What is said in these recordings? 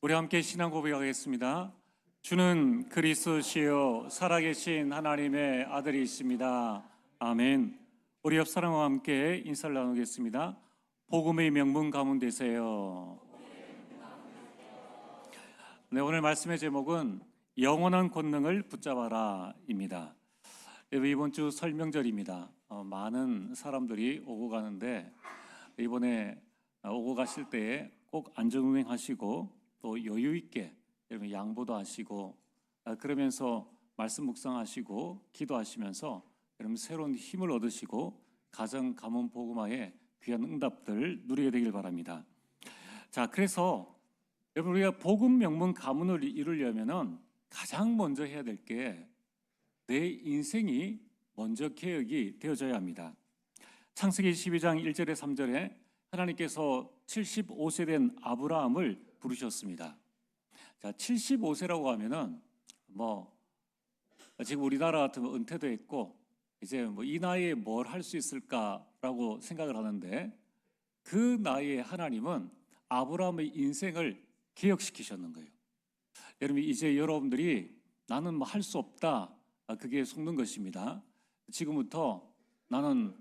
우리 함께 신앙 고백하겠습니다. 주는 그리스도시요 살아계신 하나님의 아들이십니다. 아멘. 우리 옆 사람과 함께 인사를 나누겠습니다. 복음의 명문 가문 되세요. 네, 오늘 말씀의 제목은 영원한 권능을 붙잡아라입니다. 이번 주 설명절입니다. 많은 사람들이 오고 가는데 이번에 오고 가실 때에 꼭 안전운행하시고 또 여유 있게 여러분 양보도 하시고 그러면서 말씀 묵상하시고 기도하시면서 여러분 새로운 힘을 얻으시고 가정 가문 복음화에 귀한 응답들 누리게 되길 바랍니다. 자, 그래서 여러분 우리가 복음 명문 가문을 이루려면은 가장 먼저 해야 될 게 내 인생이 먼저 개혁이 되어져야 합니다. 창세기 12장 1절에 3절에 하나님께서 75세 된 아브라함을 부르셨습니다. 자, 75세라고 하면은 지금 우리나라 같으면 은퇴도 했고 이제 이 나이에 뭘 할 수 있을까라고 생각을 하는데 그 나이에 하나님은 아브라함의 인생을 개혁시키셨는 거예요. 여러분 이제 여러분들이 나는 할 수 없다 그게 속는 것입니다. 지금부터 나는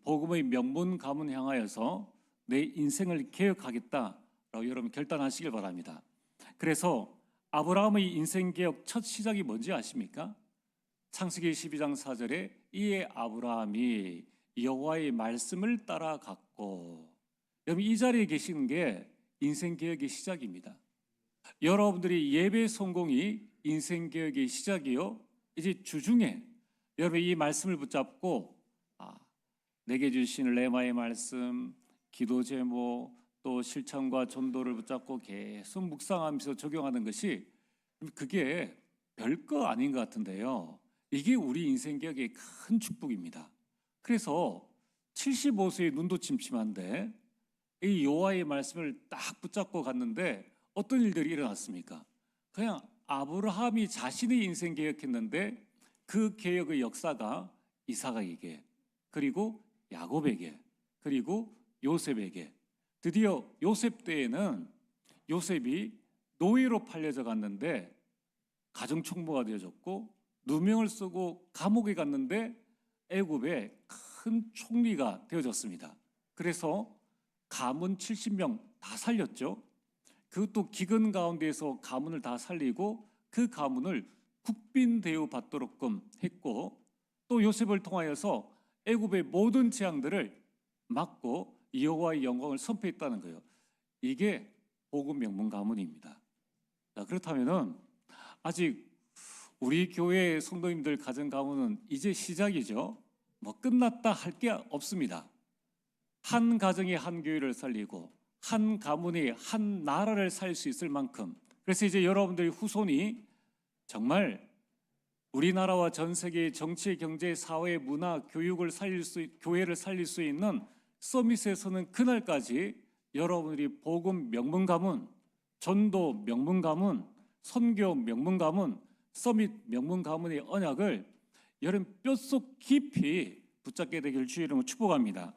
복음의 명문 가문 향하여서 내 인생을 개혁하겠다라고 여러분 결단하시길 바랍니다. 그래서 아브라함의 인생 개혁 첫 시작이 뭔지 아십니까? 창세기 12장 4절에 이에 아브라함이 여호와의 말씀을 따라갔고, 여러분 이 자리에 계시는 게 인생 개혁의 시작입니다. 여러분들이 예배 성공이 인생 개혁의 시작이요. 이제 주중에 여러분 이 말씀을 붙잡고 내게 주신 레마의 말씀, 기도 제목, 또 실천과 전도를 붙잡고 계속 묵상하면서 적용하는 것이 그게 별거 아닌 것 같은데요. 이게 우리 인생 개혁의 큰 축복입니다. 그래서 75세의 눈도 침침한데 이 여호와의 말씀을 딱 붙잡고 갔는데 어떤 일들이 일어났습니까? 그냥 아브라함이 자신의 인생 개혁했는데 그 개혁의 역사가 이삭에게 그리고 야곱에게 그리고 요셉에게 드디어 요셉 때에는 요셉이 노예로 팔려져 갔는데 가정총무가 되어졌고 누명을 쓰고 감옥에 갔는데 애굽의 큰 총리가 되어졌습니다. 그래서 가문 70명 다 살렸죠. 그것도 기근 가운데에서 가문을 다 살리고 그 가문을 국빈 대우 받도록끔 했고 또 요셉을 통하여서 애굽의 모든 재앙들을 막고 여호와의 영광을 선포했다는 거예요. 이게 복음 명문 가문입니다. 자, 그렇다면은 아직 우리 교회 성도님들 가정 가문은 이제 시작이죠. 끝났다 할 게 없습니다. 한 가정이 한 교회를 살리고 한 가문이 한 나라를 살릴 수 있을 만큼, 그래서 이제 여러분들의 후손이 정말 우리나라와 전 세계의 정치, 경제, 사회, 문화, 교육을 교회를 살릴 수 있는 서밋에 서는 그날까지 여러분들이 복음 명문 가문, 전도 명문 가문, 선교 명문 가문, 서밋 명문 가문의 언약을 여러분 뼛속 깊이 붙잡게 되길 주의 이름으로 축복합니다.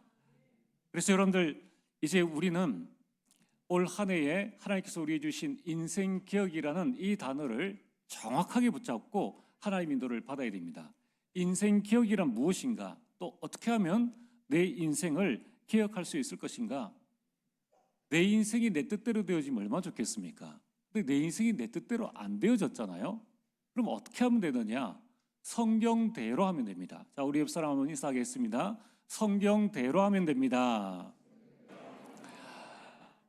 그래서 여러분들 이제 우리는 올 한 해에 하나님께서 우리에게 주신 인생 개혁이라는 이 단어를 정확하게 붙잡고 하나님의 인도를 받아야 됩니다. 인생 개혁이란 무엇인가? 또 어떻게 하면 내 인생을 개혁할 수 있을 것인가? 내 인생이 내 뜻대로 되어지면 얼마나 좋겠습니까? 근데 내 인생이 내 뜻대로 안 되어졌잖아요. 그럼 어떻게 하면 되느냐? 성경대로 하면 됩니다. 자, 우리 옆 사람 한번 인사하겠습니다. 성경대로 하면 됩니다.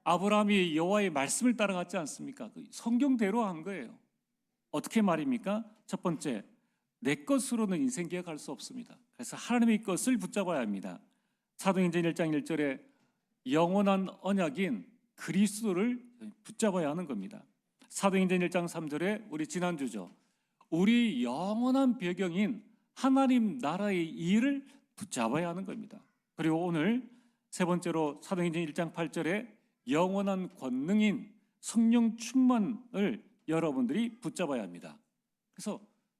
아브라함이 여호와의 말씀을 따라갔지 않습니까? 성경대로 한 거예요. 어떻게 말입니까? 첫 번째, 내 것으로는 인생 개혁할 수 없습니다. 그래서 하나님의 것을 붙잡아야 합니다. 사도행전 1장 1절에 영원한 언약인 그리스도를 붙잡아야 하는 겁니다. 사도행전 1장 3절에 우리 지난주죠. 우리 영원한 배경인 하나님 나라의 일을 붙잡아야 하는 겁니다. 그리고 오늘 세 번째로 사도행전 1장 8절에 영원한 권능인 성령 충만을 여러분들이 붙잡아야 합니다. 그래서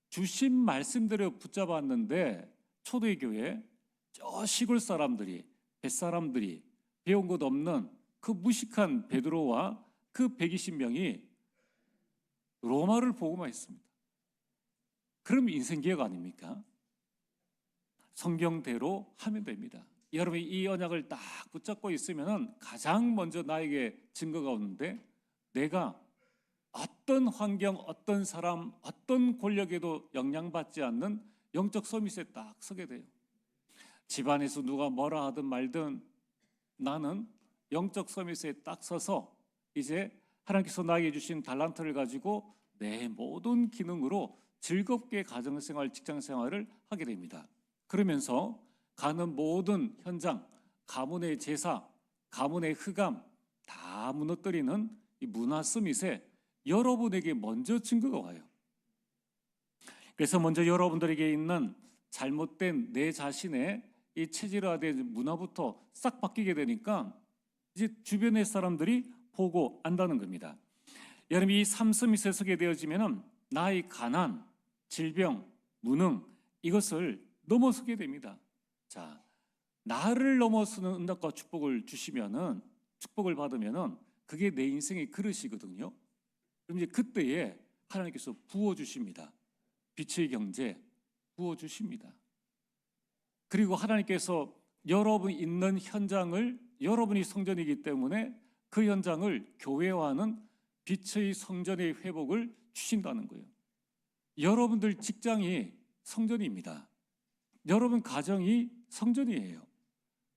주신 말씀대로 붙잡았는데 초대교회 저 시골 사람들이 뱃사람들이 배운 것 없는 그 무식한 베드로와 그 120명이 로마를 복음화했습니다. 그럼 인생개혁 아닙니까? 성경대로 하면 됩니다. 여러분이 이 언약을 딱 붙잡고 있으면 가장 먼저 나에게 증거가 오는데, 내가 어떤 환경, 어떤 사람, 어떤 권력에도 영향받지 않는 영적 서밋에 딱 서게 돼요. 집안에서 누가 뭐라 하든 말든 나는 영적 서밋에 딱 서서 이제 하나님께서 나에게 주신 달란트를 가지고 내 모든 기능으로 즐겁게 가정생활, 직장생활을 하게 됩니다. 그러면서 가는 모든 현장, 가문의 제사, 가문의 흑암 다 무너뜨리는 이 문화 서밋에 여러분에게 먼저 증거가 와요. 그래서 먼저 여러분들에게 있는 잘못된 내 자신의 이 체질화된 문화부터 싹 바뀌게 되니까 이제 주변의 사람들이 보고 안다는 겁니다. 여러분, 이 삼서밋에 서게 되어지면 나의 가난, 질병, 무능 이것을 넘어서게 됩니다. 자, 나를 넘어서는 응답과 축복을 주시면은, 축복을 받으면은 그게 내 인생의 그릇이거든요. 그럼 이제 그때에 하나님께서 부어 주십니다. 빛의 경제 부어 주십니다. 그리고 하나님께서 여러분 있는 현장을, 여러분이 성전이기 때문에 그 현장을 교회화하는 빛의 성전의 회복을 주신다는 거예요. 여러분들 직장이 성전입니다. 여러분 가정이 성전이에요.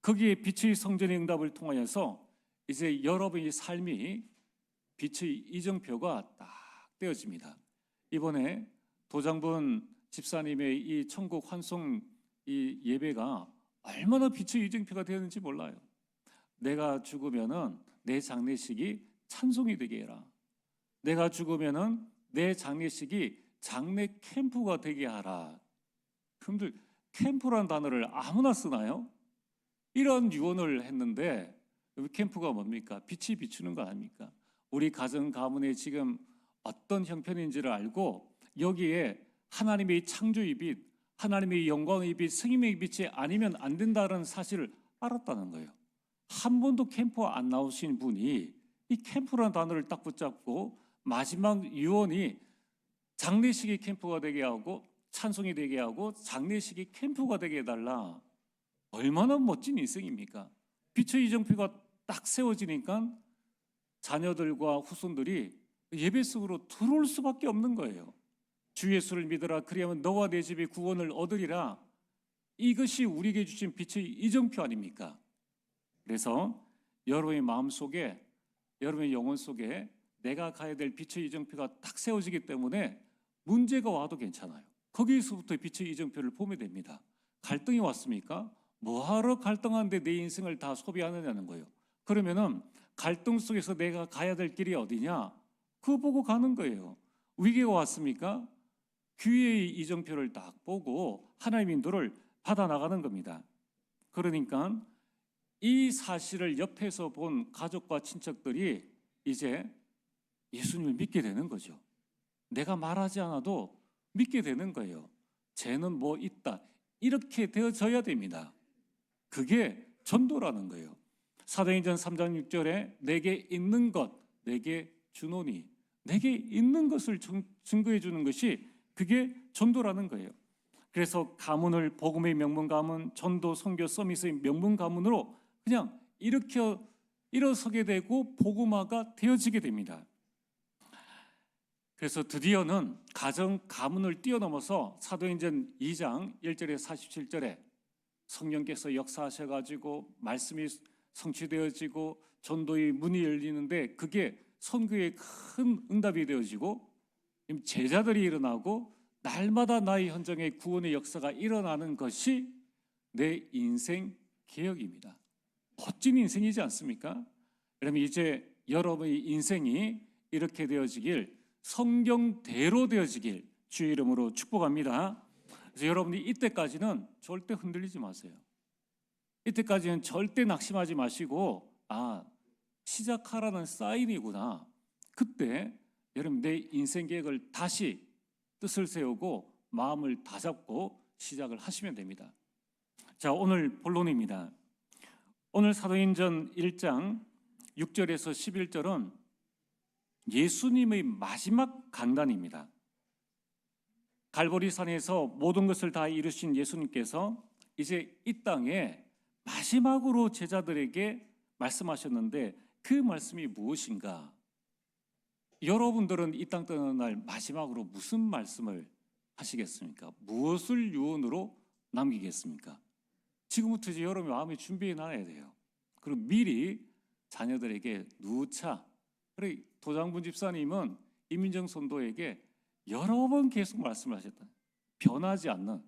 거기에 빛의 성전의 응답을 통하여서 이제 여러분의 삶이 빛의 이정표가 딱 떼어집니다. 이번에 도장분 집사님의 이 천국 환송 이 예배가 얼마나 빛의 이정표가 되었는지 몰라요. 내가 죽으면은 내 장례식이 찬송이 되게 해라. 내가 죽으면은 내 장례식이 장례 캠프가 되게 하라. 그런데 캠프라는 단어를 아무나 쓰나요? 이런 유언을 했는데 캠프가 뭡니까? 빛이 비추는 거 아닙니까? 우리 가정 가문에 지금 어떤 형편인지를 알고 여기에 하나님의 창조의 빛, 하나님의 영광의 빛, 승임의 빛이 아니면 안 된다는 사실을 알았다는 거예요. 한 번도 캠프 안 나오신 분이 이 캠프라는 단어를 딱 붙잡고 마지막 유언이 장례식이 캠프가 되게 하고 찬송이 되게 하고 장례식이 캠프가 되게 해달라. 얼마나 멋진 인생입니까? 빛의 이정표가 딱 세워지니까 자녀들과 후손들이 예배 속으로 들어올 수밖에 없는 거예요. 주 예수를 믿으라, 그리하면 너와 내 집이 구원을 얻으리라. 이것이 우리에게 주신 빛의 이정표 아닙니까? 그래서 여러분의 마음속에, 여러분의 영혼 속에 내가 가야 될 빛의 이정표가 딱 세워지기 때문에 문제가 와도 괜찮아요. 거기에서부터 빛의 이정표를 보면 됩니다. 갈등이 왔습니까? 뭐하러 갈등하는데 내 인생을 다 소비하느냐는 거예요. 그러면은 갈등 속에서 내가 가야 될 길이 어디냐? 그거 보고 가는 거예요. 위기가 왔습니까? 기회의 이정표를 딱 보고 하나님의 인도를 받아 나가는 겁니다. 그러니까 이 사실을 옆에서 본 가족과 친척들이 이제 예수님을 믿게 되는 거죠. 내가 말하지 않아도 믿게 되는 거예요. 쟤는 뭐 있다. 이렇게 되어져야 됩니다. 그게 전도라는 거예요. 사도행전 3장 6절에 내게 있는 것 내게 주노니, 내게 있는 것을 증거해 주는 것이 그게 전도라는 거예요. 그래서 가문을 복음의 명문 가문, 전도 선교 서밋의 명문 가문으로 그냥 일어서게 되고 복음화가 되어지게 됩니다. 그래서 드디어는 가정 가문을 뛰어넘어서 사도행전 2장 1절에서 47절에 성령께서 역사하셔가지고 말씀이 성취되어지고 전도의 문이 열리는데 그게 선교의 큰 응답이 되어지고 제자들이 일어나고 날마다 나의 현장에 구원의 역사가 일어나는 것이 내 인생 개혁입니다. 멋진 인생이지 않습니까? 그러면 이제 여러분의 인생이 이렇게 되어지길, 성경대로 되어지길 주의 이름으로 축복합니다. 그래서 여러분이 이때까지는 절대 흔들리지 마세요. 이때까지는 절대 낙심하지 마시고, 시작하라는 사인이구나. 그때 여러분 내 인생 계획을 다시 뜻을 세우고 마음을 다잡고 시작을 하시면 됩니다. 자, 오늘 본론입니다. 오늘 사도행전 1장 6절에서 11절은 예수님의 마지막 강단입니다. 갈보리산에서 모든 것을 다 이루신 예수님께서 이제 이 땅에 마지막으로 제자들에게 말씀하셨는데 그 말씀이 무엇인가? 여러분들은 이 땅 떠나는 날 마지막으로 무슨 말씀을 하시겠습니까? 무엇을 유언으로 남기겠습니까? 지금부터 이제 여러분이 마음에 준비해 놔야 돼요. 그리고 미리 자녀들에게 누차, 그래 도장군 집사님은 이민정 선도에게 여러 번 계속 말씀을 하셨다. 변하지 않는,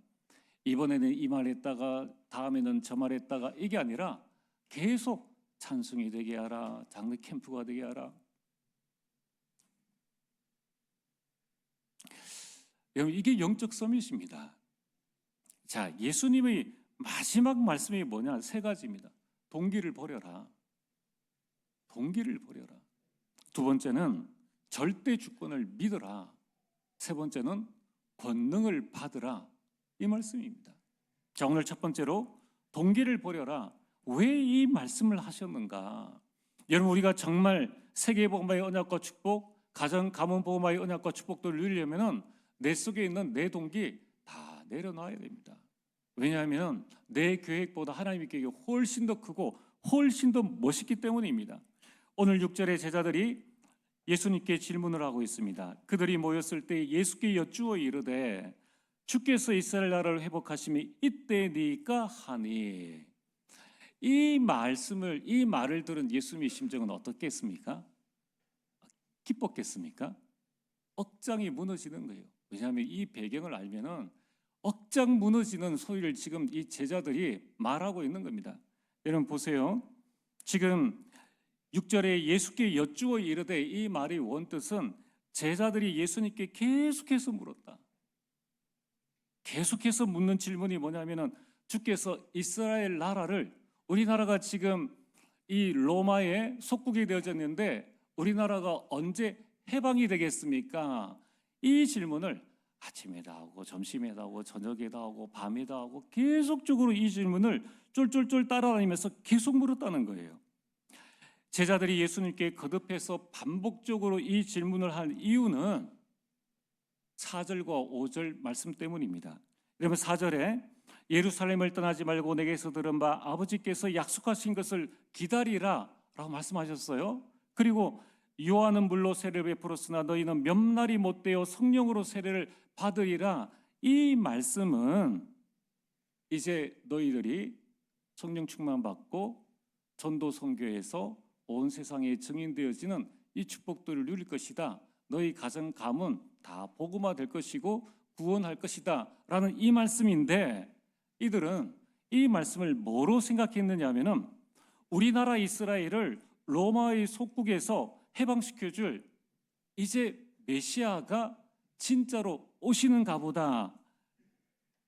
이번에는 이 말 했다가 다음에는 저 말 했다가 이게 아니라 계속 찬송이 되게 하라, 장례 캠프가 되게 하라. 여러분, 이게 영적 서밋입니다. 자, 예수님의 마지막 말씀이 뭐냐? 세 가지입니다. 동기를 버려라. 동기를 버려라. 두 번째는 절대 주권을 믿어라. 세 번째는 권능을 받으라. 이 말씀입니다. 자, 오늘 첫 번째로 동기를 버려라. 왜 이 말씀을 하셨는가? 여러분, 우리가 정말 세계복음화의 언약과 축복, 가정 가문 복음화의 언약과 축복들을 누리려면은 내 속에 있는 내 동기 다 내려놔야 됩니다. 왜냐하면 내 계획보다 하나님의 계획이 훨씬 더 크고 훨씬 더 멋있기 때문입니다. 오늘 6절에 제자들이 예수님께 질문을 하고 있습니다. 그들이 모였을 때 예수께 여쭈어 이르되 주께서 이스라엘 나라를 회복하심이 이때니까 하니. 이 말을 들은 예수님의 심정은 어떻겠습니까? 기뻤겠습니까? 억장이 무너지는 거예요. 왜냐하면 이 배경을 알면은 억장 무너지는 소리를 지금 이 제자들이 말하고 있는 겁니다. 여러분 보세요. 지금 6절에 예수께 여쭈어 이르되, 이 말의 원뜻은 제자들이 예수님께 계속해서 물었다. 계속해서 묻는 질문이 뭐냐면은 주께서 이스라엘 나라를, 우리나라가 지금 이 로마의 속국이 되어졌는데 우리나라가 언제 해방이 되겠습니까? 이 질문을 아침에도 하고 점심에도 하고 저녁에도 하고 밤에도 하고 계속적으로 이 질문을 쫄쫄쫄 따라다니면서 계속 물었다는 거예요. 제자들이 예수님께 거듭해서 반복적으로 이 질문을 한 이유는 4절과 5절 말씀 때문입니다. 여러분 4절에 예루살렘을 떠나지 말고 내게서 들은 바 아버지께서 약속하신 것을 기다리라 라고 말씀하셨어요. 그리고 요한은 물로 세례를 베풀었으나 너희는 몇 날이 못되어 성령으로 세례를 받으리라. 이 말씀은 이제 너희들이 성령 충만 받고 전도 선교에서 온 세상에 증인되어지는 이 축복들을 누릴 것이다. 너희 가정 가문 다 복음화 될 것이고 구원할 것이다 라는 이 말씀인데, 이들은 이 말씀을 뭐로 생각했느냐 하면은 우리나라 이스라엘을 로마의 속국에서 해방시켜줄 이제 메시아가 진짜로 오시는가 보다.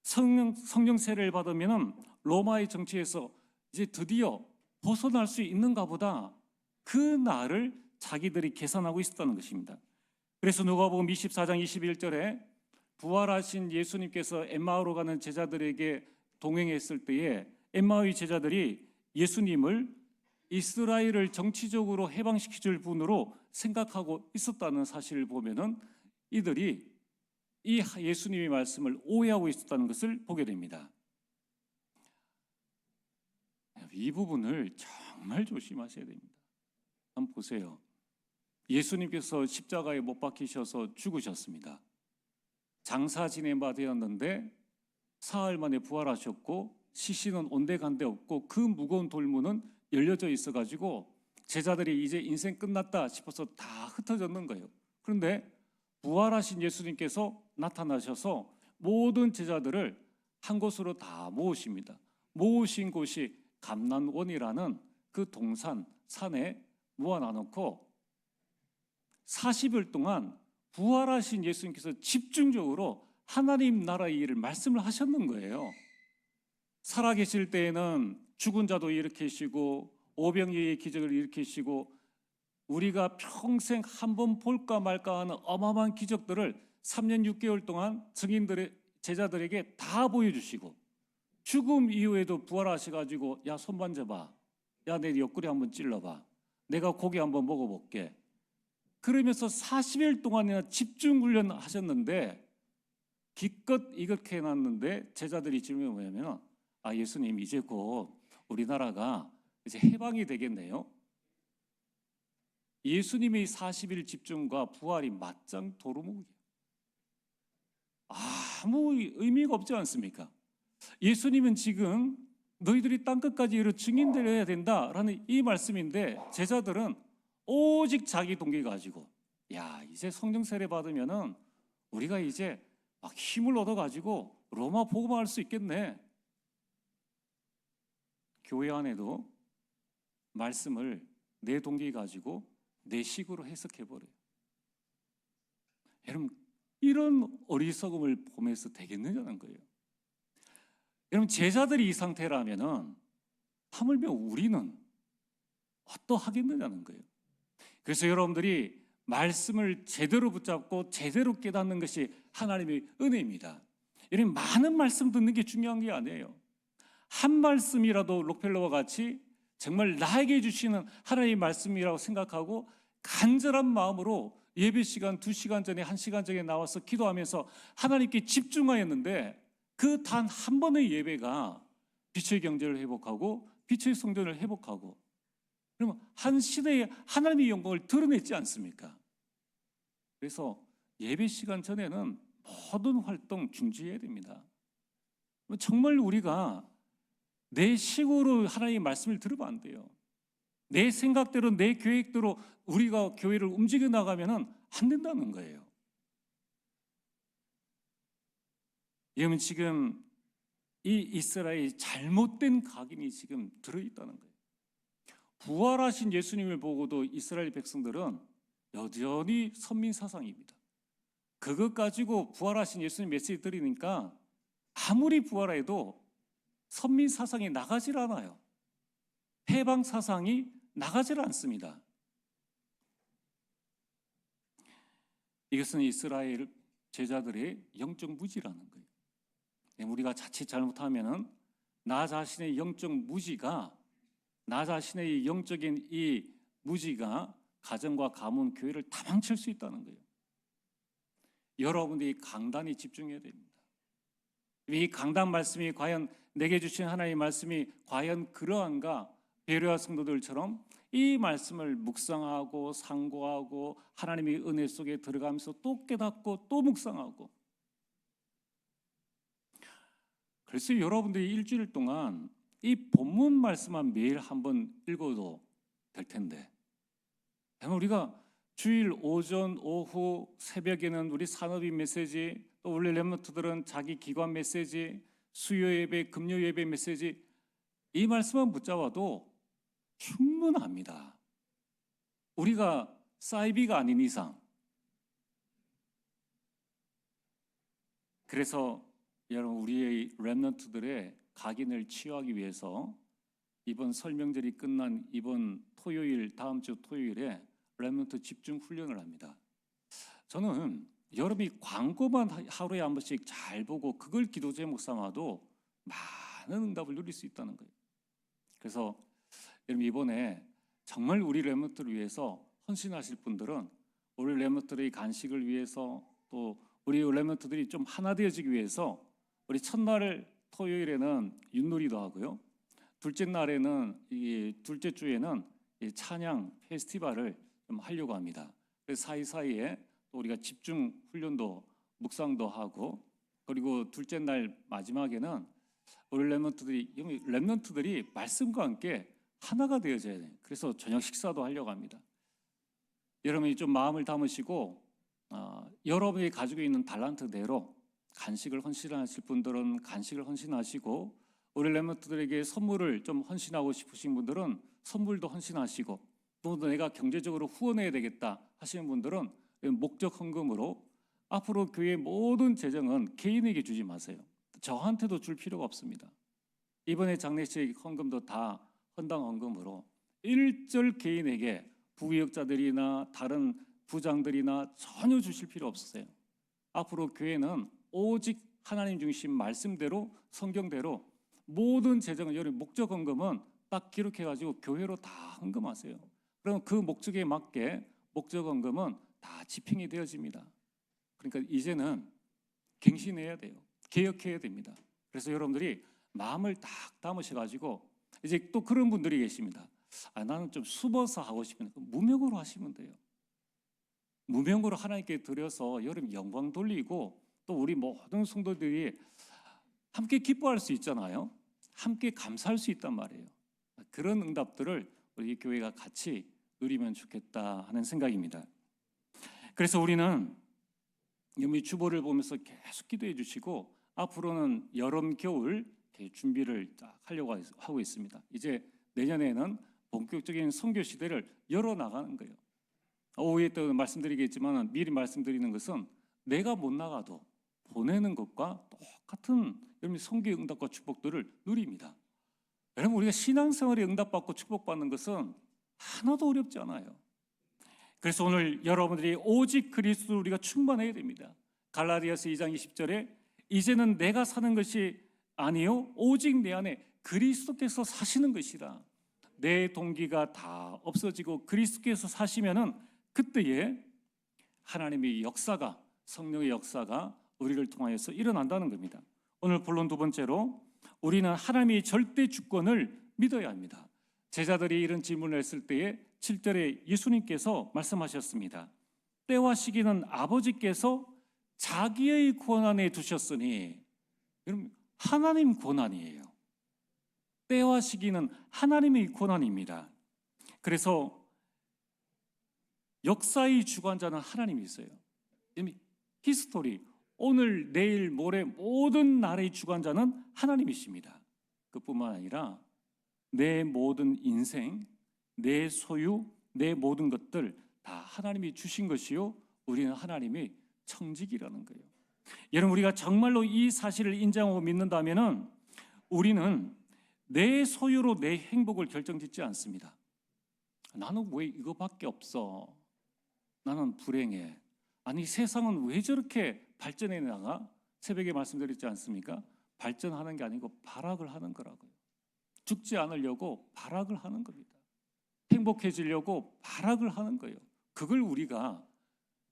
성령 세례를 받으면 로마의 정치에서 이제 드디어 벗어날 수 있는가 보다. 그 날을 자기들이 계산하고 있었다는 것입니다. 그래서 누가복음 24장 21절에 부활하신 예수님께서 엠마오로 가는 제자들에게 동행했을 때에 엠마오의 제자들이 예수님을 이스라엘을 정치적으로 해방시켜줄 분으로 생각하고 있었다는 사실을 보면은 이들이 이 예수님의 말씀을 오해하고 있었다는 것을 보게 됩니다. 이 부분을 정말 조심하셔야 됩니다. 한번 보세요. 예수님께서 십자가에 못 박히셔서 죽으셨습니다. 장사 지낸 바 되었는데 사흘 만에 부활하셨고 시신은 온데간데 없고 그 무거운 돌문은 열려져 있어가지고 제자들이 이제 인생 끝났다 싶어서 다 흩어졌는 거예요. 그런데 부활하신 예수님께서 나타나셔서 모든 제자들을 한 곳으로 다 모으십니다. 모으신 곳이 감난원이라는 그 동산 산에 모아놔놓고 40일 동안 부활하신 예수님께서 집중적으로 하나님 나라의 일을 말씀을 하셨는 거예요. 살아계실 때에는 죽은 자도 일으키시고 오병이의 기적을 일으키시고 우리가 평생 한 번 볼까 말까 하는 어마어마한 기적들을 3년 6개월 동안 증인들의 제자들에게 다 보여주시고, 죽음 이후에도 부활하셔가지고 야 손 만져봐, 야 내 옆구리 한번 찔러봐, 내가 고기 한번 먹어볼게, 그러면서 40일 동안이나 집중 훈련 하셨는데 기껏 이렇게 해놨는데 제자들이 질문이 뭐냐면 예수님 이제 곧 우리나라가 이제 해방이 되겠네요. 예수님의 40일 집중과 부활이 맞짱 도루묵이에요. 아무 의미가 없지 않습니까? 예수님은 지금 너희들이 땅끝까지 이르러 증인들 해야 된다라는 이 말씀인데 제자들은 오직 자기 동기 가지고 이제 성령 세례 받으면은 우리가 이제 막 힘을 얻어 가지고 로마 복음화할 수 있겠네. 교회 안에도 말씀을 내 동기 가지고 내 식으로 해석해 버려요. 여러분 이런 어리석음을 보면서 되겠느냐는 거예요. 여러분 제자들이 이 상태라면은 하물며 우리는 어떠하겠느냐는 거예요. 그래서 여러분들이 말씀을 제대로 붙잡고 제대로 깨닫는 것이 하나님의 은혜입니다. 여러분 많은 말씀 듣는 게 중요한 게 아니에요. 한 말씀이라도 록펠러와 같이 정말 나에게 주시는 하나님의 말씀이라고 생각하고 간절한 마음으로 예배 시간 2시간 전에 1시간 전에 나와서 기도하면서 하나님께 집중하였는데 그 단 한 번의 예배가 빛의 경제를 회복하고 빛의 성전을 회복하고 그러면 한 시대에 하나님의 영광을 드러냈지 않습니까? 그래서 예배 시간 전에는 모든 활동 중지해야 됩니다. 정말 우리가 내 식으로 하나님의 말씀을 들으면 안 돼요. 내 생각대로 내 계획대로 우리가 교회를 움직여 나가면 안 된다는 거예요. 여러분 지금 이 이스라엘이 잘못된 각인이 지금 들어있다는 거예요. 부활하신 예수님을 보고도 이스라엘 백성들은 여전히 선민 사상입니다. 그것 가지고 부활하신 예수님 메시지 드리니까 아무리 부활해도 선민 사상이 나가질 않아요. 해방 사상이 나가질 않습니다. 이것은 이스라엘 제자들의 영적 무지라는 거예요. 우리가 자칫 잘못하면은 나 자신의 영적 무지가 나 자신의 영적인 이 무지가 가정과 가문, 교회를 다 망칠 수 있다는 거예요. 여러분들이 강단에 집중해야 됩니다. 이 강단 말씀이 과연 내게 주신 하나님의 말씀이 과연 그러한가? 베레아 성도들처럼 이 말씀을 묵상하고 상고하고 하나님의 은혜 속에 들어가면서 또 깨닫고 또 묵상하고 그래서 여러분들이 일주일 동안 이 본문 말씀만 매일 한번 읽어도 될 텐데 우리가 주일 오전, 오후, 새벽에는 우리 산업인 메시지 또 우리 렘넌트들은 자기 기관 메시지 수요 예배, 금요 예배 메시지 이 말씀만 붙잡아도 충분합니다. 우리가 사이비가 아닌 이상 그래서 여러분 우리의 렘넌트들의 각인을 치유하기 위해서 이번 설명절이 끝난 이번 토요일 다음 주 토요일에 렘넌트 집중 훈련을 합니다. 저는 여러분이 광고만 하루에 한 번씩 잘 보고 그걸 기도 제목 삼아도 많은 응답을 누릴 수 있다는 거예요. 그래서 여러분 이번에 정말 우리 렘넌트를 위해서 헌신하실 분들은 우리 렘넌트의 간식을 위해서 또 우리 렘넌트들이 좀 하나 되어지기 위해서 우리 첫날 토요일에는 윷놀이도 하고요. 둘째 날에는 둘째 주에는 이 찬양 페스티벌을 좀 하려고 합니다. 그래서 사이사이에 또 우리가 집중 훈련도 묵상도 하고 그리고 둘째 날 마지막에는 우리 렘넌트들이 말씀과 함께 하나가 되어져야 돼요. 그래서 저녁 식사도 하려고 합니다. 여러분이 좀 마음을 담으시고 여러분이 가지고 있는 달란트대로 간식을 헌신하실 분들은 간식을 헌신하시고 우리 렘넌트들에게 선물을 좀 헌신하고 싶으신 분들은 선물도 헌신하시고 또 내가 경제적으로 후원해야 되겠다 하시는 분들은 목적 헌금으로 앞으로 교회 모든 재정은 개인에게 주지 마세요. 저한테도 줄 필요가 없습니다. 이번에 장례식 헌금도 다 헌당 헌금으로 일절 개인에게 부유역자들이나 다른 부장들이나 전혀 주실 필요 없으세요. 앞으로 교회는 오직 하나님 중심 말씀대로 성경대로 모든 재정은 여러분 목적 헌금은 딱 기록해가지고 교회로 다 헌금하세요. 그럼 그 목적에 맞게 목적원금은 다 집행이 되어집니다. 그러니까 이제는 갱신해야 돼요. 개혁해야 됩니다. 그래서 여러분들이 마음을 딱 담으셔가지고 이제 또 그런 분들이 계십니다. 나는 좀 숨어서 하고 싶은데 무명으로 하시면 돼요. 무명으로 하나님께 드려서 여러분 영광 돌리고 또 우리 모든 성도들이 함께 기뻐할 수 있잖아요. 함께 감사할 수 있단 말이에요. 그런 응답들을 우리 교회가 같이 누리면 좋겠다 하는 생각입니다. 그래서 우리는 이 주보를 보면서 계속 기도해 주시고 앞으로는 여름, 겨울 준비를 하려고 하고 있습니다. 이제 내년에는 본격적인 선교 시대를 열어나가는 거예요. 오후에 또 말씀드리겠지만 미리 말씀드리는 것은 내가 못 나가도 보내는 것과 똑같은 여러분 선교의 응답과 축복들을 누립니다. 여러분 우리가 신앙생활에 응답받고 축복받는 것은 하나도 어렵지 않아요. 그래서 오늘 여러분들이 오직 그리스도로 우리가 충만해야 됩니다. 갈라디아서 2장 20절에 이제는 내가 사는 것이 아니요 오직 내 안에 그리스도께서 사시는 것이라. 내 동기가 다 없어지고 그리스도께서 사시면은 그때에 하나님의 역사가 성령의 역사가 우리를 통하여서 일어난다는 겁니다. 오늘 본론 두 번째로 우리는 하나님의 절대 주권을 믿어야 합니다. 제자들이 이런 질문을 했을 때에 7절에 예수님께서 말씀하셨습니다. 때와 시기는 아버지께서 자기의 권한에 두셨으니, 여러분 하나님 권한이에요. 때와 시기는 하나님의 권한입니다. 그래서 역사의 주관자는 하나님이세요. 히스토리, 오늘, 내일, 모레 모든 날의 주관자는 하나님이십니다. 그뿐만 아니라 내 모든 인생, 내 소유, 내 모든 것들 다 하나님이 주신 것이요 우리는 하나님의 청직이라는 거예요. 여러분 우리가 정말로 이 사실을 인정하고 믿는다면 우리는 내 소유로 내 행복을 결정짓지 않습니다. 나는 왜 이거밖에 없어? 나는 불행해. 아니 세상은 왜 저렇게 발전해 나가? 새벽에 말씀드렸지 않습니까? 발전하는 게 아니고 발악을 하는 거라고요. 죽지 않으려고 발악을 하는 겁니다. 행복해지려고 발악을 하는 거예요. 그걸 우리가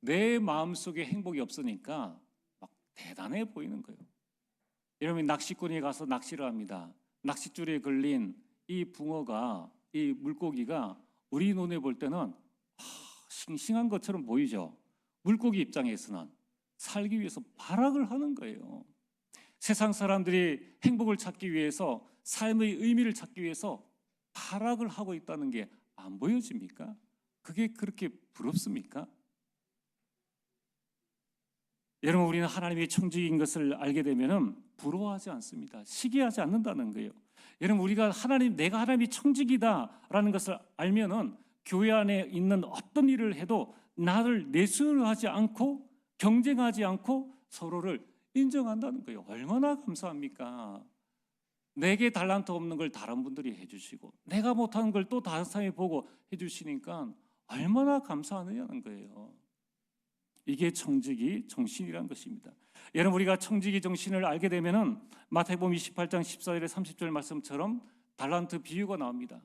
내 마음속에 행복이 없으니까 막 대단해 보이는 거예요. 여러분 낚시꾼이 가서 낚시를 합니다. 낚싯줄에 걸린 이 붕어가, 이 물고기가 우리 눈에 볼 때는 싱싱한 것처럼 보이죠. 물고기 입장에서는 살기 위해서 발악을 하는 거예요. 세상 사람들이 행복을 찾기 위해서, 삶의 의미를 찾기 위해서 발악을 하고 있다는 게 안 보여집니까? 그게 그렇게 부럽습니까? 여러분 우리는 하나님의 청직인 것을 알게 되면 부러워하지 않습니다. 시기하지 않는다는 거예요. 여러분 우리가 내가 하나님의 청직이다라는 것을 알면은 교회 안에 있는 어떤 일을 해도 나를 내숭하지 않고 경쟁하지 않고 서로를 인정한다는 거예요. 얼마나 감사합니까? 내게 달란트 없는 걸 다른 분들이 해주시고 내가 못하는 걸 또 다른 사람이 보고 해주시니까 얼마나 감사하느냐는 거예요. 이게 청지기 정신이라는 것입니다. 여러분 우리가 청지기 정신을 알게 되면은 마태복음 28장 14절에 30절 말씀처럼 달란트 비유가 나옵니다.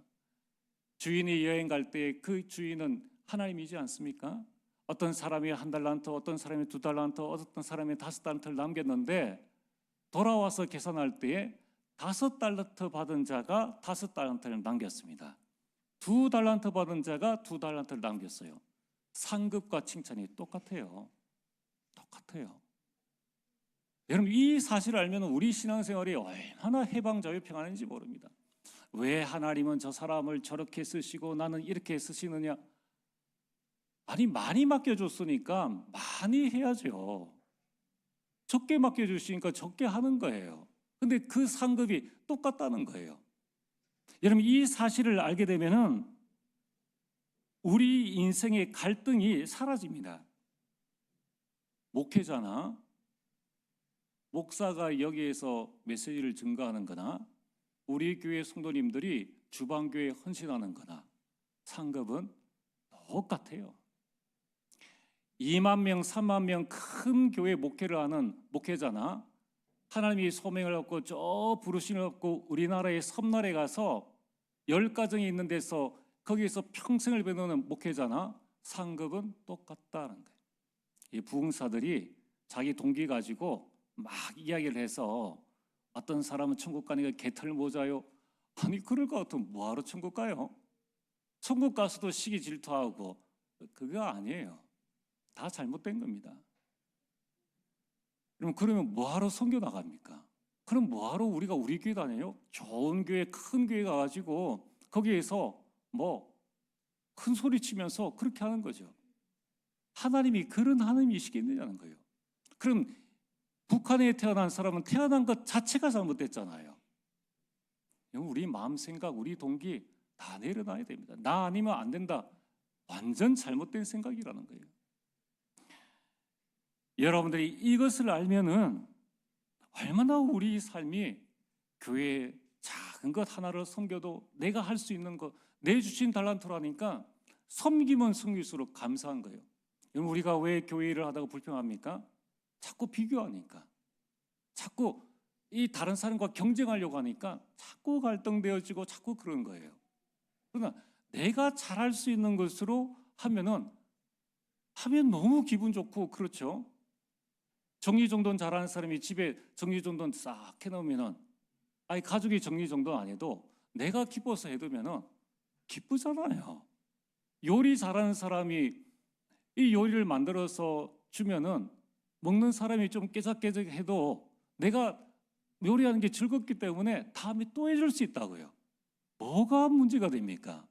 주인이 여행 갈 때 그 주인은 하나님이지 않습니까? 어떤 사람이 1달란트, 어떤 사람이 2달란트, 어떤 사람이 5달란트를 남겼는데 돌아와서 계산할 때에 5달란트 받은 자가 5달란트를 남겼습니다. 2달란트 받은 자가 2달란트를 남겼어요. 상급과 칭찬이 똑같아요. 똑같아요. 여러분 이 사실을 알면 우리 신앙생활이 얼마나 해방자유평안인지 모릅니다. 왜 하나님은 저 사람을 저렇게 쓰시고 나는 이렇게 쓰시느냐? 아니 많이 맡겨줬으니까 많이 해야죠. 적게 맡겨주시니까 적게 하는 거예요. 근데 그 상급이 똑같다는 거예요. 여러분 이 사실을 알게 되면은 우리 인생의 갈등이 사라집니다. 목회자나 목사가 여기에서 메시지를 증거하는 거나 우리 교회 성도님들이 주방교회에 헌신하는 거나 상급은 똑같아요. 2만 명, 3만 명 큰 교회 목회를 하는 목회자나 하나님이 소명을 얻고 저 부르심을 얻고 우리나라의 섬나라에 가서 10가정이 있는 데서 거기에서 평생을 배우는 목회자나 상급은 똑같다는 거예요. 이 부흥사들이 자기 동기 가지고 막 이야기를 해서 어떤 사람은 천국 가니까 개털 모자요. 아니 그럴 것 같으면 뭐하러 천국 가요? 천국 가서도 시기 질투하고 그거 아니에요. 다 잘못된 겁니다. 그러면 뭐하러 선교 나갑니까? 그럼 뭐하러 우리가 우리 교회 다녀요? 좋은 교회, 큰 교회 가가지고 거기에서 뭐 큰 소리 치면서 그렇게 하는 거죠. 하나님이 그런 하나님이시겠느냐는 거예요. 그럼 북한에 태어난 사람은 태어난 것 자체가 잘못됐잖아요. 우리 마음 생각, 우리 동기 다 내려놔야 됩니다. 나 아니면 안 된다. 완전 잘못된 생각이라는 거예요. 여러분들이 이것을 알면은 얼마나 우리 삶이 교회 작은 것 하나를 섬겨도 내가 할 수 있는 것, 내 주신 달란트라니까 섬기면 섬길수록 감사한 거예요. 여러분 우리가 왜 교회 일을 하다가 불평합니까? 자꾸 비교하니까, 자꾸 이 다른 사람과 경쟁하려고 하니까 자꾸 갈등되어지고 자꾸 그런 거예요. 그러나 내가 잘할 수 있는 것으로 하면 너무 기분 좋고 그렇죠. 정리정돈 잘하는 사람이 집에 정리정돈 싹 해놓으면은 아니 가족이 정리정돈 안 해도 내가 기뻐서 해두면은 기쁘잖아요. 요리 잘하는 사람이 이 요리를 만들어서 주면은 먹는 사람이 좀 깨작깨작해도 내가 요리하는 게 즐겁기 때문에 다음에 또 해줄 수 있다고요. 뭐가 문제가 됩니까?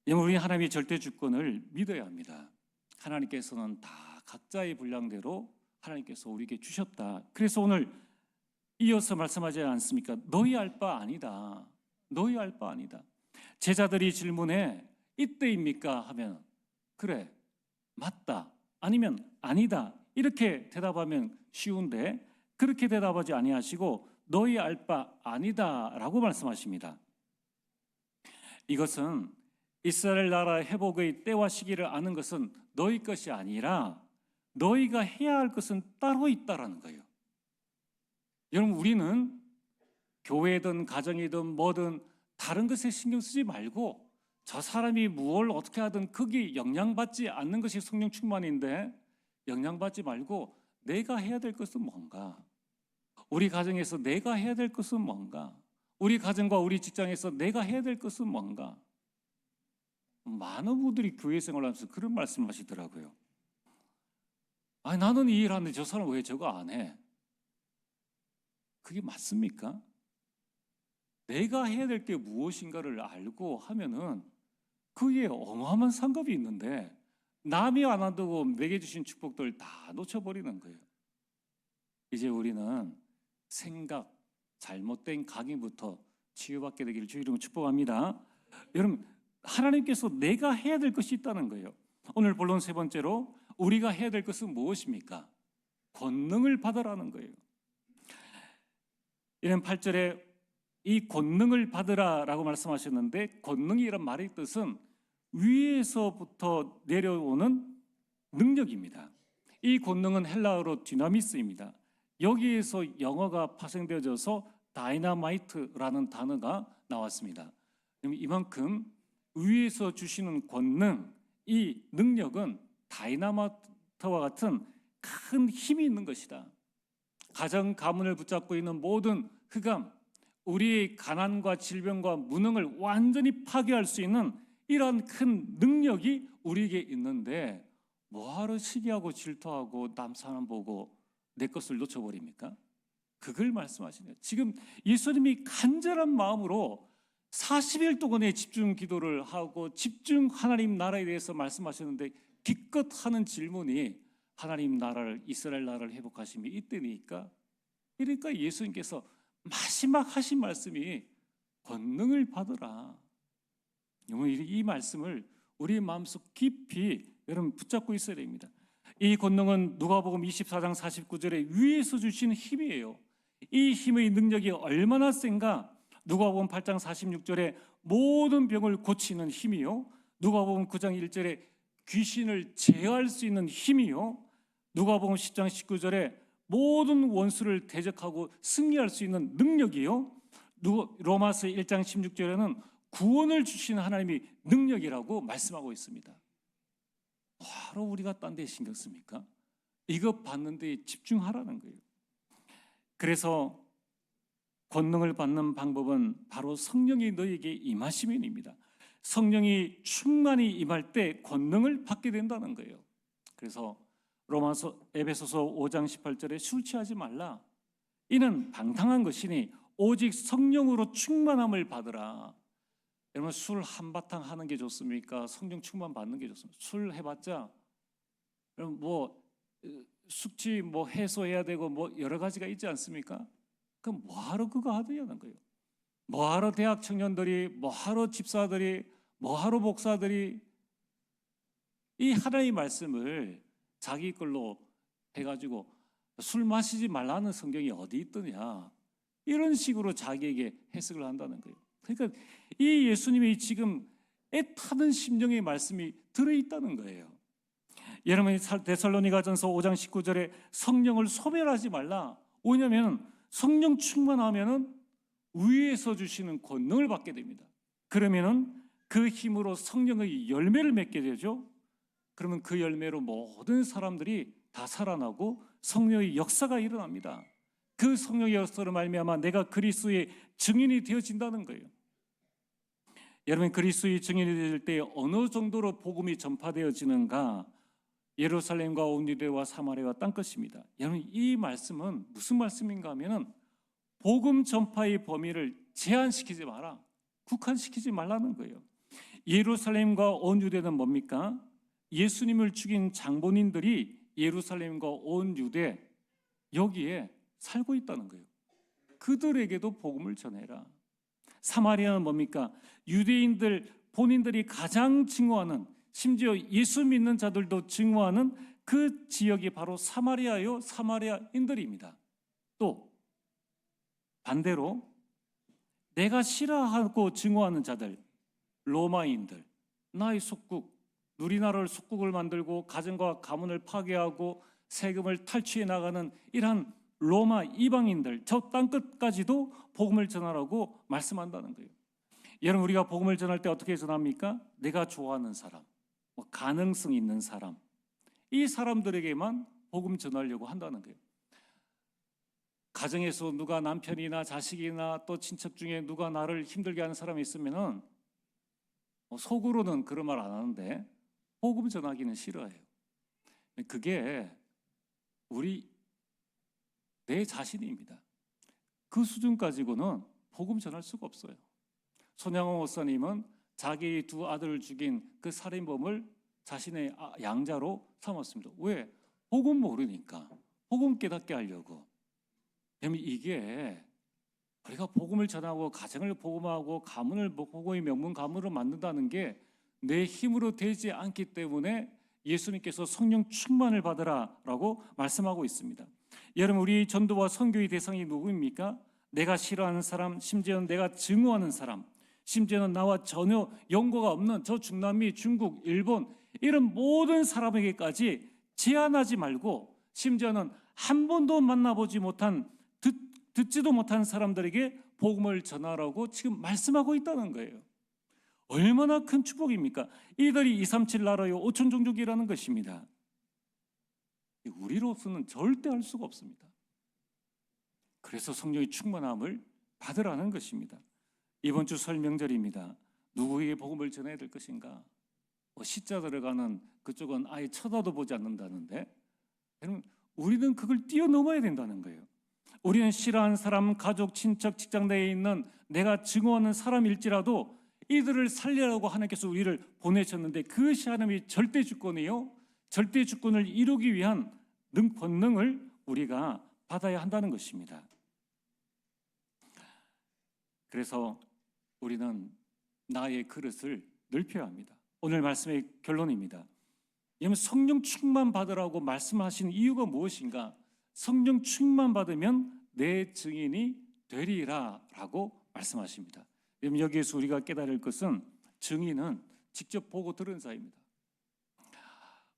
우리 하나님의 절대 주권을 믿어야 합니다. 하나님께서는 다 각자의 분량대로 하나님께서 우리에게 주셨다. 그래서 오늘 이어서 말씀하지 않습니까? 너희 알 바 아니다. 너희 알 바 아니다. 제자들이 질문해 이때입니까? 하면 그래 맞다 아니면 아니다 이렇게 대답하면 쉬운데 그렇게 대답하지 아니하시고 너희 알 바 아니다라고 말씀하십니다. 이것은 이스라엘 나라 회복의 때와 시기를 아는 것은 너희 것이 아니라 너희가 해야 할 것은 따로 있다라는 거예요. 여러분 우리는 교회든 가정이든 뭐든 다른 것에 신경 쓰지 말고 저 사람이 무엇을 어떻게 하든 거기 영향받지 않는 것이 성령 충만인데 영향받지 말고 내가 해야 될 것은 뭔가, 우리 가정에서 내가 해야 될 것은 뭔가, 우리 가정과 우리 직장에서 내가 해야 될 것은 뭔가. 많은 분들이 교회 생활하면서 그런 말씀을 하시더라고요. 아니 나는 이 일 하는데 저 사람은 왜 저거 안 해? 그게 맞습니까? 내가 해야 될 게 무엇인가를 알고 하면은 그게 어마어마한 상급이 있는데 남이 안 한다고 내게 주신 축복들 다 놓쳐버리는 거예요. 이제 우리는 생각, 잘못된 각인부터 치유받게 되기를 주 이름으로 축복합니다. 여러분 하나님께서 내가 해야 될 것이 있다는 거예요. 오늘 본론 세 번째로 우리가 해야 될 것은 무엇입니까? 권능을 받으라는 거예요. 이런 8절에 이 권능을 받으라라고 말씀하셨는데 권능이란 말의 뜻은 위에서부터 내려오는 능력입니다. 이 권능은 헬라어로 디나미스입니다. 여기에서 영어가 파생되어져서 다이나마이트라는 단어가 나왔습니다. 이만큼 위에서 주시는 권능, 이 능력은 다이나마이트와 같은 큰 힘이 있는 것이다. 가정 가문을 붙잡고 있는 모든 흑암, 우리의 가난과 질병과 무능을 완전히 파괴할 수 있는 이러한 큰 능력이 우리에게 있는데 뭐하러 시기하고 질투하고 남 사람 보고 내 것을 놓쳐버립니까? 그걸 말씀하시네요. 지금 예수님이 간절한 마음으로 40일 동안의 집중 기도를 하고 집중 하나님 나라에 대해서 말씀하셨는데 기껏 하는 질문이 하나님 나라를, 이스라엘 나라를 회복하심이 이때니까, 그러니까 예수님께서 마지막 하신 말씀이 권능을 받으라. 이 말씀을 우리 마음속 깊이 여러분 붙잡고 있어야 됩니다. 이 권능은 누가복음 24장 49절에 위에서 주신 힘이에요. 이 힘의 능력이 얼마나 센가? 누가복음 8장 46절에 모든 병을 고치는 힘이요, 누가복음 9장 1절에 귀신을 제어할 수 있는 힘이요, 누가복음 10장 19절에 모든 원수를 대적하고 승리할 수 있는 능력이요, 로마서 1장 16절에는 구원을 주시는 하나님이 능력이라고 말씀하고 있습니다. 바로 우리가 딴 데 신경 씁니까? 이거 받는 데 집중하라는 거예요. 그래서 권능을 받는 방법은 바로 성령이 너에게 임하시면입니다. 성령이 충만히 임할 때 권능을 받게 된다는 거예요. 그래서 에베소서 5장 18절에 술 취하지 말라. 이는 방탕한 것이니 오직 성령으로 충만함을 받으라. 여러분, 술 한바탕 하는 게 좋습니까? 성령 충만 받는 게 좋습니까? 술 해봤자 여러분 숙취 해소해야 되고 여러 가지가 있지 않습니까? 그럼 뭐하러 그거 하느냐는 거예요. 뭐하러 대학 청년들이, 뭐하러 집사들이, 뭐하러 목사들이 이 하나님의 말씀을 자기 걸로 해가지고 술 마시지 말라는 성경이 어디 있더냐, 이런 식으로 자기에게 해석을 한다는 거예요. 그러니까 이 예수님이 지금 애타는 심령의 말씀이 들어있다는 거예요. 여러분이 데살로니가전서 5장 19절에 성령을 소멸하지 말라. 왜냐하면 성령 충만하면은 위에서 주시는 권능을 받게 됩니다. 그러면은 그 힘으로 성령의 열매를 맺게 되죠. 그러면 그 열매로 모든 사람들이 다 살아나고 성령의 역사가 일어납니다. 그 성령의 역사로 말미암아 내가 그리스도의 증인이 되어진다는 거예요. 여러분, 그리스도의 증인이 될 때 어느 정도로 복음이 전파되어지는가? 예루살렘과 온 유대와 사마리아와 땅끝입니다. 여러분, 이 말씀은 무슨 말씀인가 하면은 복음 전파의 범위를 제한시키지 마라, 국한시키지 말라는 거예요. 예루살렘과 온 유대는 뭡니까? 예수님을 죽인 장본인들이 예루살렘과 온 유대 여기에 살고 있다는 거예요. 그들에게도 복음을 전해라. 사마리아는 뭡니까? 유대인들 본인들이 가장 증오하는, 심지어 예수 믿는 자들도 증오하는 그 지역이 바로 사마리아요, 사마리아인들입니다. 또 반대로 내가 싫어하고 증오하는 자들, 로마인들, 나의 속국, 누리나라를 속국을 만들고 가정과 가문을 파괴하고 세금을 탈취해 나가는 이러한 로마 이방인들, 저 땅끝까지도 복음을 전하라고 말씀한다는 거예요. 여러분, 우리가 복음을 전할 때 어떻게 전합니까? 내가 좋아하는 사람, 가능성 있는 사람, 이 사람들에게만 복음 전하려고 한다는 거예요. 가정에서 누가 남편이나 자식이나 또 친척 중에 누가 나를 힘들게 하는 사람이 있으면은 속으로는 그런 말 안 하는데 복음 전하기는 싫어해요. 그게 내 자신입니다. 그 수준 가지고는 복음 전할 수가 없어요. 손양호 목사님은 자기 두 아들을 죽인 그 살인범을 자신의 양자로 삼았습니다. 왜? 복음 모르니까. 복음 깨닫게 하려고. 이게 우리가 복음을 전하고 가정을 복음하고 가문을 복음의 명문 가문으로 만든다는 게 내 힘으로 되지 않기 때문에 예수님께서 성령 충만을 받으라라고 말씀하고 있습니다. 여러분, 우리 전도와 선교의 대상이 누구입니까? 내가 싫어하는 사람, 심지어는 내가 증오하는 사람, 심지어는 나와 전혀 연고가 없는 저 중남미, 중국, 일본 이런 모든 사람에게까지 제한하지 말고, 심지어는 한 번도 만나보지 못한, 듣지도 못한 사람들에게 복음을 전하라고 지금 말씀하고 있다는 거예요. 얼마나 큰 축복입니까? 이들이 237 나라요 5천 종족이라는 것입니다. 우리로서는 절대 할 수가 없습니다. 그래서 성령의 충만함을 받으라는 것입니다. 이번 주 설 명절입니다. 누구에게 복음을 전해야 될 것인가? 시자 들어가는 그쪽은 아예 쳐다도 보지 않는다는데, 여러분, 우리는 그걸 뛰어넘어야 된다는 거예요. 우리는 싫어하는 사람, 가족, 친척, 직장 내에 있는 내가 증오하는 사람일지라도 이들을 살리라고 하나님께서 우리를 보내셨는데, 그것이 하나님의 절대 주권이요, 절대 주권을 이루기 위한 권능을 우리가 받아야 한다는 것입니다. 그래서 우리는 나의 그릇을 넓혀야 합니다. 오늘 말씀의 결론입니다. 여러분, 성령 충만 받으라고 말씀하신 이유가 무엇인가? 성령 충만 받으면 내 증인이 되리라 라고 말씀하십니다. 여러분, 여기에서 우리가 깨달을 것은 증인은 직접 보고 들은 자입니다.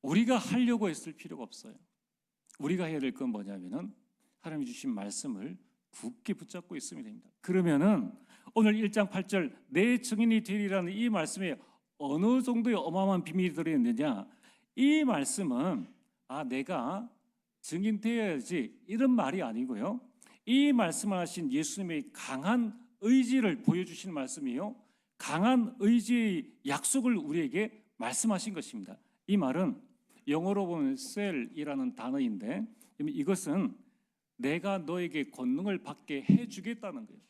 우리가 하려고 했을 필요가 없어요. 우리가 해야 될 건 뭐냐면은 하나님이 주신 말씀을 굳게 붙잡고 있으면 됩니다. 그러면은 오늘 1장 8절 내 증인이 되리라는 이 말씀에 어느 정도의 어마어마한 비밀이 들어있느냐, 이 말씀은 내가 증인 되어야지 이런 말이 아니고요, 이 말씀을 하신 예수님의 강한 의지를 보여주시는 말씀이요, 강한 의지의 약속을 우리에게 말씀하신 것입니다. 이 말은 영어로 보면 셀이라는 단어인데, 이것은 내가 너에게 권능을 받게 해주겠다는 거예요.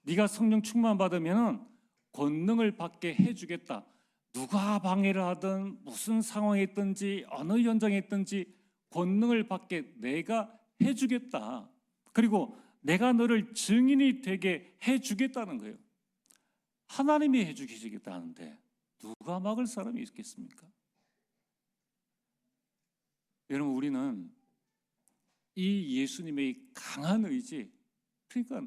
네가 성령 충만 받으면 권능을 받게 해주겠다. 누가 방해를 하든 무슨 상황에 있든지 어느 현장에 있든지 권능을 받게 내가 해주겠다. 그리고 내가 너를 증인이 되게 해주겠다는 거예요. 하나님이 해주시겠다는데 누가 막을 사람이 있겠습니까? 여러분, 우리는 이 예수님의 강한 의지, 그러니까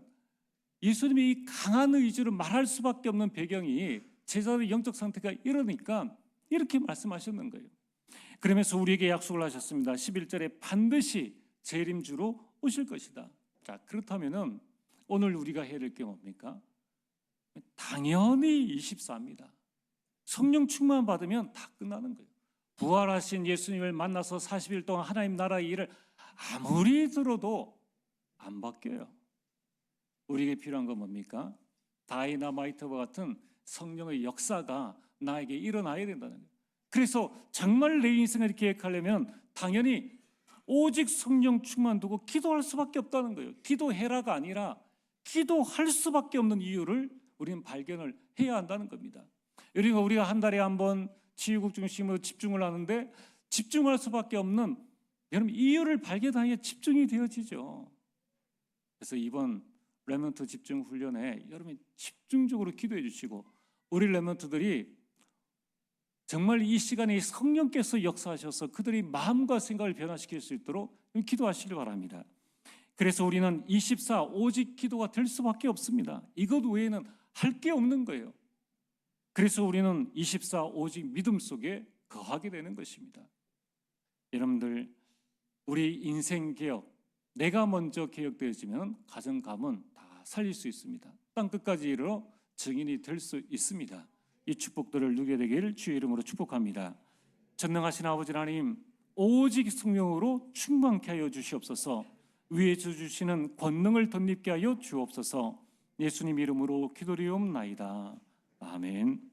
예수님의 이 강한 의지를 말할 수밖에 없는 배경이 제자들의 영적 상태가 이러니까 이렇게 말씀하셨는 거예요. 그러면서 우리에게 약속을 하셨습니다. 11절에 반드시 재림주로 오실 것이다. 자, 그렇다면은 오늘 우리가 해야 될 게 뭡니까? 당연히 24입니다. 성령 충만 받으면 다 끝나는 거예요. 부활하신 예수님을 만나서 40일 동안 하나님 나라의 일을 아무리 들어도 안 바뀌어요. 우리에게 필요한 건 뭡니까? 다이너마이트와 같은 성령의 역사가 나에게 일어나야 된다는 거예요. 그래서 정말 내 인생을 계획하려면 당연히 오직 성령 충만 두고 기도할 수밖에 없다는 거예요. 기도해라가 아니라 기도할 수밖에 없는 이유를 우리는 발견을 해야 한다는 겁니다. 그러니까 우리가 한 달에 한 번 치유국 중심으로 집중을 하는데 집중할 수밖에 없는, 여러분, 이유를 발견하기에 집중이 되어지죠. 그래서 이번 렘넌트 집중 훈련에 여러분이 집중적으로 기도해 주시고, 우리 렘넌트들이 정말 이 시간에 성령께서 역사하셔서 그들이 마음과 생각을 변화시킬 수 있도록 기도하시길 바랍니다. 그래서 우리는 24 오직 기도가 될 수밖에 없습니다. 이것 외에는 할 게 없는 거예요. 그래서 우리는 24 오직 믿음 속에 거하게 되는 것입니다. 여러분들, 우리 인생 개혁, 내가 먼저 개혁되어지면 가정 가문 다 살릴 수 있습니다. 땅 끝까지 이르러 증인이 될 수 있습니다. 이 축복들을 누리게 되기를 주의 이름으로 축복합니다. 전능하신 아버지 하나님, 오직 성령으로 충만케 하여 주시옵소서. 위에 주시는 권능을 덧입게 하여 주옵소서. 예수님 이름으로 기도리옵나이다. 아멘.